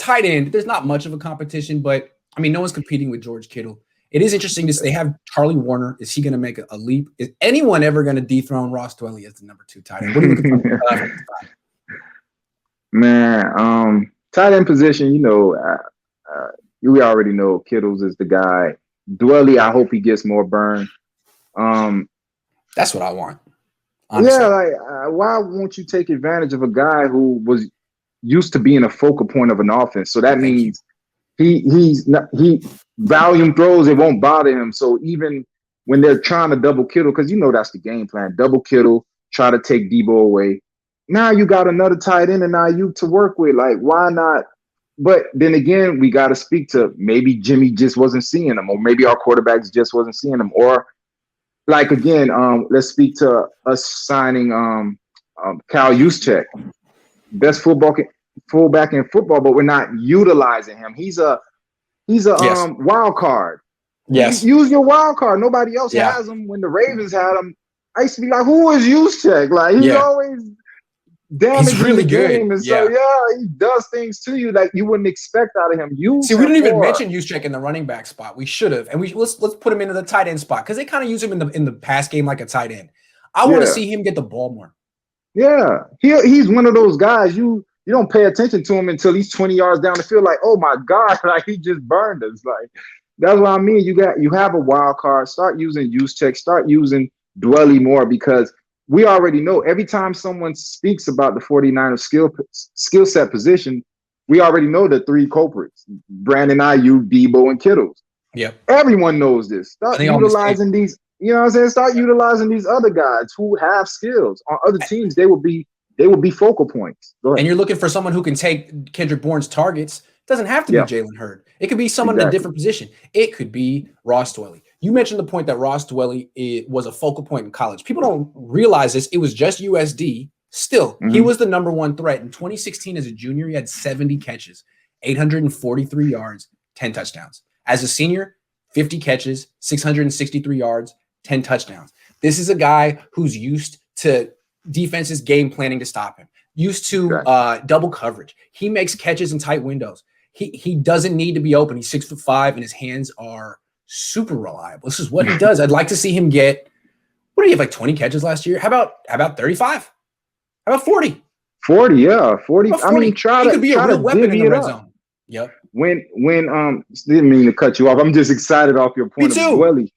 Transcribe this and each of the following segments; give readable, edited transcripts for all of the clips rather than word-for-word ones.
tight end, there's not much of a competition, but I mean, no one's competing with George Kittle. It is interesting to say they have Charlie Warner. Is he going to make a leap? Is anyone ever going to dethrone Ross Dwelley as the number 2 tight end? What do you looking for? Man, tight end position, we already know Kittles is the guy. Dwelley, I hope he gets more burn. That's what I want. Honestly. Yeah, why won't you take advantage of a guy who was used to being a focal point of an offense? So that means he volume throws, it won't bother him. So even when they're trying to double Kittle, because that's the game plan, double Kittle, try to take Debo away. Now you got another tight end and now you to work with. Like, why not? But then again, we got to speak to maybe Jimmy just wasn't seeing him, or maybe our quarterbacks just wasn't seeing him, or like again, let's speak to us signing Kyle Juszczyk, best fullback in football, but we're not utilizing him. He's a wild card. Yes, use your wild card. Nobody else has him. When the Ravens had him, I used to be like, "Who is Juszczyk?" Like he's always damaging really the game, good. And so he does things to you like you wouldn't expect out of him. We didn't even mention Juszczyk in the running back spot. We should have, and let's put him into the tight end spot because they kind of use him in the pass game like a tight end. I want to see him get the ball more. Yeah, he's one of those guys you don't pay attention to him until he's 20 yards down the field. Like, oh my God, like he just burned us. Like that's what I mean. You have a wild card. Start using Juszczyk. Start using Dwelley more because we already know every time someone speaks about the 49ers skill set position, we already know the 3 culprits: Brandon Ayuk, Debo, and Kittles. Yep. Everyone knows this. Start utilizing these. You know what I'm saying? Start utilizing these other guys who have skills. On other teams, they will be focal points. Go ahead. And you're looking for someone who can take Kendrick Bourne's targets. It doesn't have to be Jalen Hurd. It could be someone in a different position. It could be Ross Dwelley. You mentioned the point that Ross Dwelley was a focal point in college. People don't realize this. It was just USD. Still, he was the number 1 threat. In 2016, as a junior, he had 70 catches, 843 yards, 10 touchdowns. As a senior, 50 catches, 663 yards, 10 touchdowns. This is a guy who's used to defenses game planning to stop him, used to double coverage. He makes catches in tight windows. He doesn't need to be open. He's 6'5" and his hands are super reliable. This is what he does. I'd like to see him get, what did he have, like 20 catches last year? How about 35? How about 40? 40, yeah. 40. I mean, he could be a real weapon in the red zone. Yep. When didn't mean to cut you off. I'm just excited off your point of Dwelley.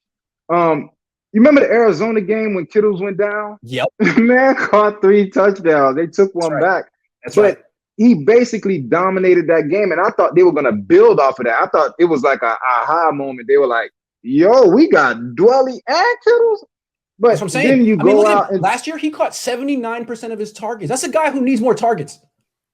You remember the Arizona game when Kittles went down? Yep. Man caught 3 touchdowns. They took one back. That's but right. He basically dominated that game, and I thought they were going to build off of that. I thought it was like a aha moment. They were like, yo, we got Dwelley and Kittles. But that's what I'm saying. Then you go out and last year he caught 79% of his targets. That's a guy who needs more targets.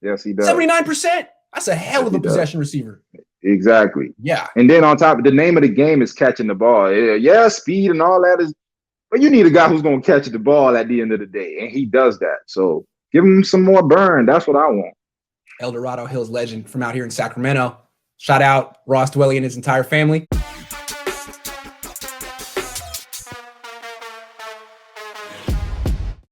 Yes, he does. 79%. That's a hell of a possession receiver. Exactly. Yeah. And then on top of the name of the game is catching the ball. Yeah, speed and all that is, but you need a guy who's going to catch the ball at the end of the day, and he does that. So give him some more burn. That's what I want. El Dorado Hills legend from out here in Sacramento. Shout out Ross Dwelley and his entire family.